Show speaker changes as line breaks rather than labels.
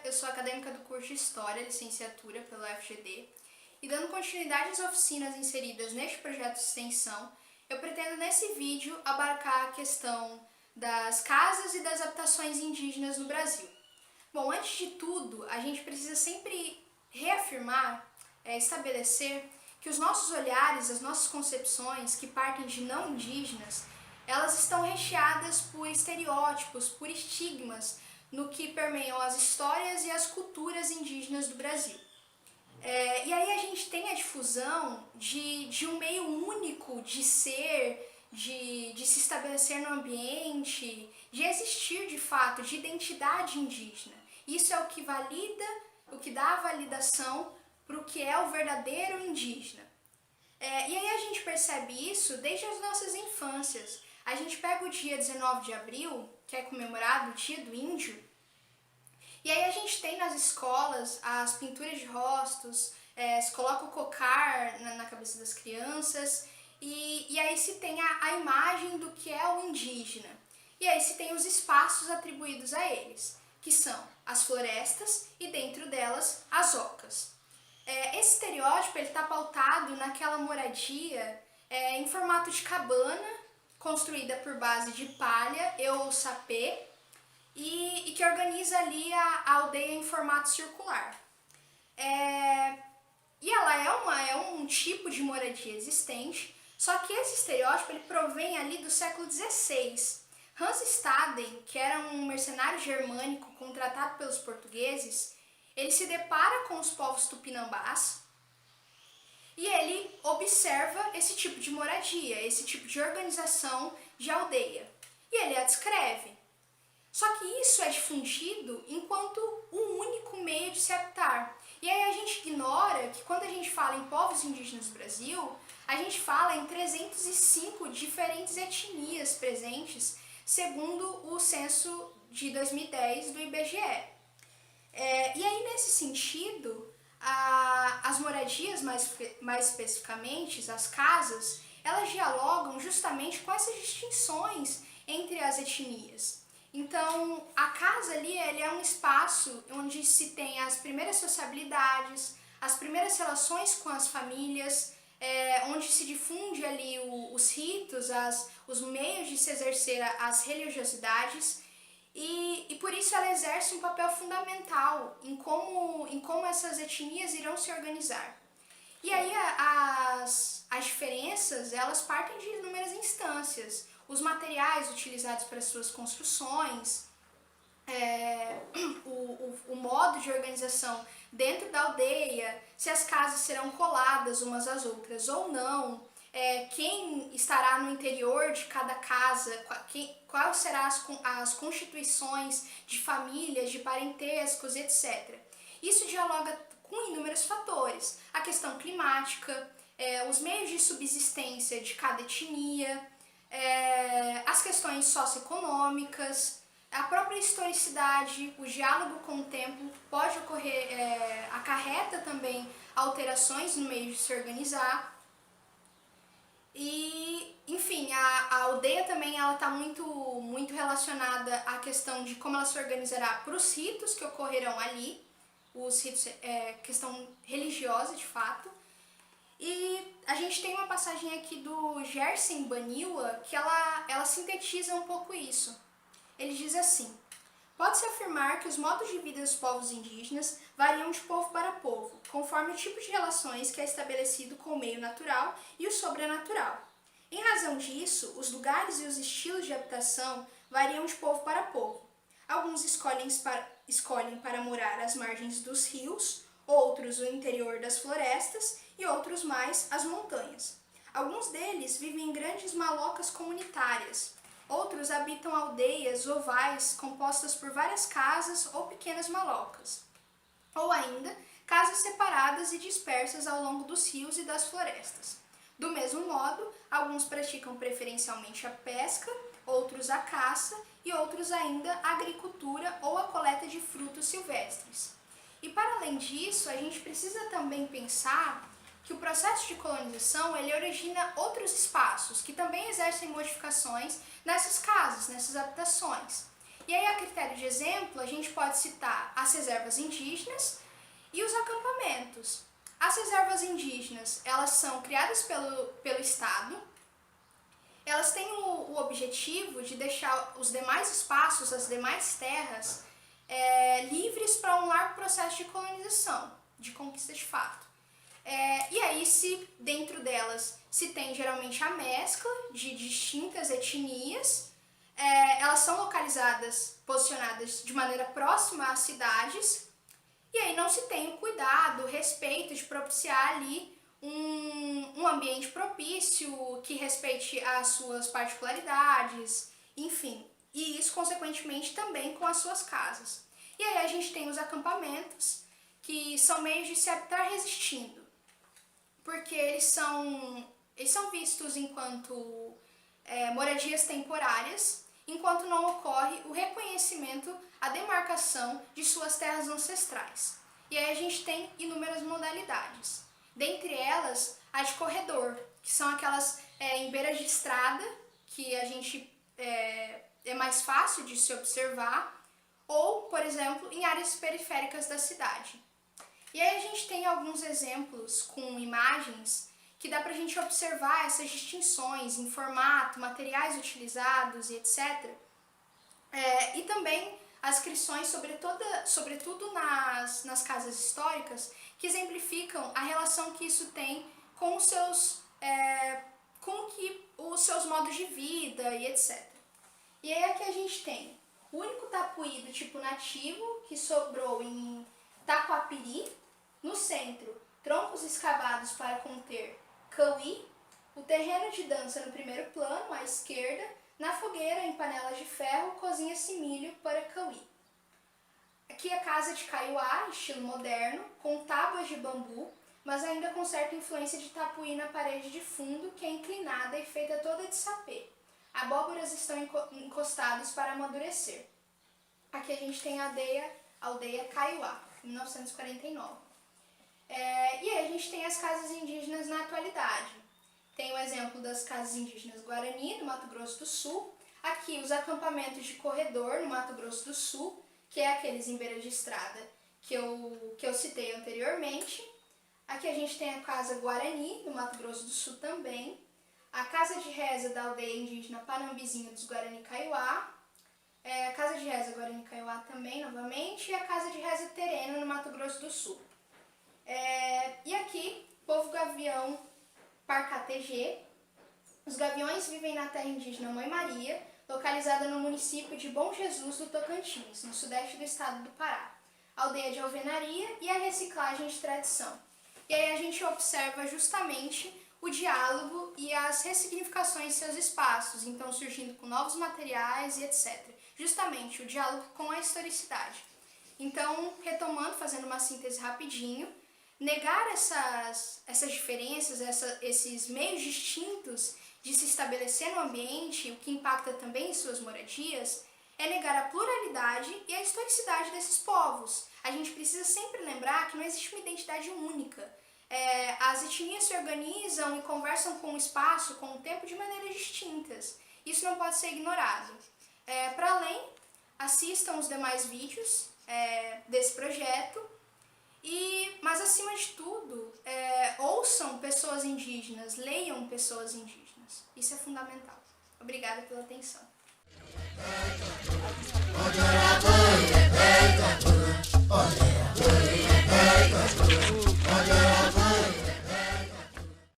eu sou acadêmica do curso de História, licenciatura pela UFGD, e dando continuidade às oficinas inseridas neste projeto de extensão, eu pretendo nesse vídeo abarcar a questão das casas e das habitações indígenas no Brasil. Bom, antes de tudo, a gente precisa sempre reafirmar, estabelecer que os nossos olhares, as nossas concepções que partem de não indígenas, elas estão recheadas por estereótipos, por estigmas no que permeiam as histórias e as culturas indígenas do Brasil. E aí a gente tem a difusão de um meio único de ser, de se estabelecer no ambiente, de existir de fato, de identidade indígena. Isso é o que valida, o que dá a validação para o que é o verdadeiro indígena. E aí a gente percebe isso desde as nossas infâncias. A gente pega o dia 19 de abril, que é comemorado o Dia do Índio, e aí a gente tem nas escolas as pinturas de rostos, se coloca o cocar na cabeça das crianças, e aí se tem a imagem do que é o indígena. E aí se tem os espaços atribuídos a eles, que são as florestas e dentro delas as ocas. Esse estereótipo está pautado naquela moradia em formato de cabana, construída por base de palha ou sapê, e que organiza ali a aldeia em formato circular. E ela é um tipo de moradia existente, só que esse estereótipo ele provém ali do século XVI. Hans Staden, que era um mercenário germânico contratado pelos portugueses, ele se depara com os povos tupinambás e ele observa esse tipo de moradia, esse tipo de organização de aldeia. E ele a descreve. Só que isso é difundido enquanto um único meio de se habitar. E aí a gente ignora que quando a gente fala em povos indígenas do Brasil, a gente fala em 305 diferentes etnias presentes, segundo o censo de 2010 do IBGE. E aí nesse sentido, as moradias, mais especificamente, as casas, elas dialogam justamente com essas distinções entre as etnias. Então, a casa ali é um espaço onde se tem as primeiras sociabilidades, as primeiras relações com as famílias, onde se difunde ali os ritos, os meios de se exercer as religiosidades, e por isso ela exerce um papel fundamental em como essas etnias irão se organizar. E aí as diferenças, elas partem de inúmeras instâncias. Os materiais utilizados para suas construções, o modo de organização dentro da aldeia, se as casas serão coladas umas às outras ou não, quem estará no interior de cada casa, quais serão as constituições de famílias, de parentescos, etc. Isso dialoga com inúmeros fatores, a questão climática, os meios de subsistência de cada etnia, as questões socioeconômicas, a própria historicidade, o diálogo com o tempo pode ocorrer, acarreta também alterações no meio de se organizar. E, enfim, a aldeia também está muito relacionada à questão de como ela se organizará para os ritos que ocorrerão ali, os ritos, questão religiosa de fato. E a gente tem uma passagem aqui do Gerson Baniwa que ela sintetiza um pouco isso. Ele diz assim: pode-se afirmar que os modos de vida dos povos indígenas variam de povo para povo, conforme o tipo de relações que é estabelecido com o meio natural e o sobrenatural. Em razão disso, os lugares e os estilos de habitação variam de povo para povo. Alguns escolhem para morar às margens dos rios, outros o interior das florestas e outros mais as montanhas. Alguns deles vivem em grandes malocas comunitárias. Outros habitam aldeias ovais compostas por várias casas ou pequenas malocas. Ou ainda, casas separadas e dispersas ao longo dos rios e das florestas. Do mesmo modo, alguns praticam preferencialmente a pesca, outros a caça e outros ainda a agricultura ou a coleta de frutos silvestres. E para além disso, a gente precisa também pensar que o processo de colonização ele origina outros espaços que também exercem modificações nessas casas, nessas habitações. E aí, a critério de exemplo, a gente pode citar as reservas indígenas e os acampamentos. As reservas indígenas, elas são criadas pelo Estado, elas têm o objetivo de deixar os demais espaços, as demais terras, livres para um largo processo de colonização, de conquista de fato. E aí, dentro delas se tem geralmente a mescla de distintas etnias, elas são localizadas, posicionadas de maneira próxima às cidades, e aí não se tem o cuidado, o respeito de propiciar ali um ambiente propício, que respeite as suas particularidades, enfim, e isso consequentemente também com as suas casas. E aí a gente tem os acampamentos, que são meios de se habitar resistindo, porque eles são vistos enquanto moradias temporárias, enquanto não ocorre o reconhecimento, a demarcação de suas terras ancestrais. E aí a gente tem inúmeras modalidades. Dentre elas, a de corredor, que são aquelas em beiras de estrada, que a gente é mais fácil de se observar, ou, por exemplo, em áreas periféricas da cidade. E aí a gente tem alguns exemplos com imagens que dá pra gente observar essas distinções em formato, materiais utilizados e etc. E também as inscrições, sobretudo nas casas históricas, que exemplificam a relação que isso tem com os seus modos de vida e etc. E aí aqui a gente tem o único tapuí do tipo nativo, que sobrou em Taquapiri, no centro, troncos escavados para conter cauí, o terreno de dança no primeiro plano, à esquerda, na fogueira, em panelas de ferro, cozinha-se milho para cauí. Aqui a casa de Kaiowá, estilo moderno, com tábuas de bambu, mas ainda com certa influência de tapuí na parede de fundo, que é inclinada e feita toda de sapê. Abóboras estão encostadas para amadurecer. Aqui a gente tem a aldeia Kaiowá, 1949. E aí a gente tem as casas indígenas na atualidade. Tem o exemplo das casas indígenas Guarani, no Mato Grosso do Sul. Aqui os acampamentos de corredor, no Mato Grosso do Sul, que é aqueles em beira de estrada que eu citei anteriormente. Aqui a gente tem a casa Guarani, no Mato Grosso do Sul também. A casa de reza da aldeia indígena Panambizinho dos Guarani Kaiowá. A casa de reza Guarani Kaiowá também, novamente. E a casa de reza Terena, no Mato Grosso do Sul. E aqui, povo gavião Parcategê. Os gaviões vivem na terra indígena Mãe Maria, localizada no município de Bom Jesus do Tocantins, no sudeste do estado do Pará. Aldeia de alvenaria e a reciclagem de tradição. E aí a gente observa justamente o diálogo e as ressignificações de seus espaços, então surgindo com novos materiais e etc. Justamente o diálogo com a historicidade. Então, retomando, fazendo uma síntese rapidinho, negar essas diferenças, esses meios distintos de se estabelecer no ambiente, o que impacta também em suas moradias, é negar a pluralidade e a historicidade desses povos. A gente precisa sempre lembrar que não existe uma identidade única. As etnias se organizam e conversam com o espaço, com o tempo, de maneiras distintas. Isso não pode ser ignorado. Para além, assistam os demais vídeos desse projeto, mas acima de tudo, ouçam pessoas indígenas, leiam pessoas indígenas. Isso é fundamental. Obrigada pela atenção.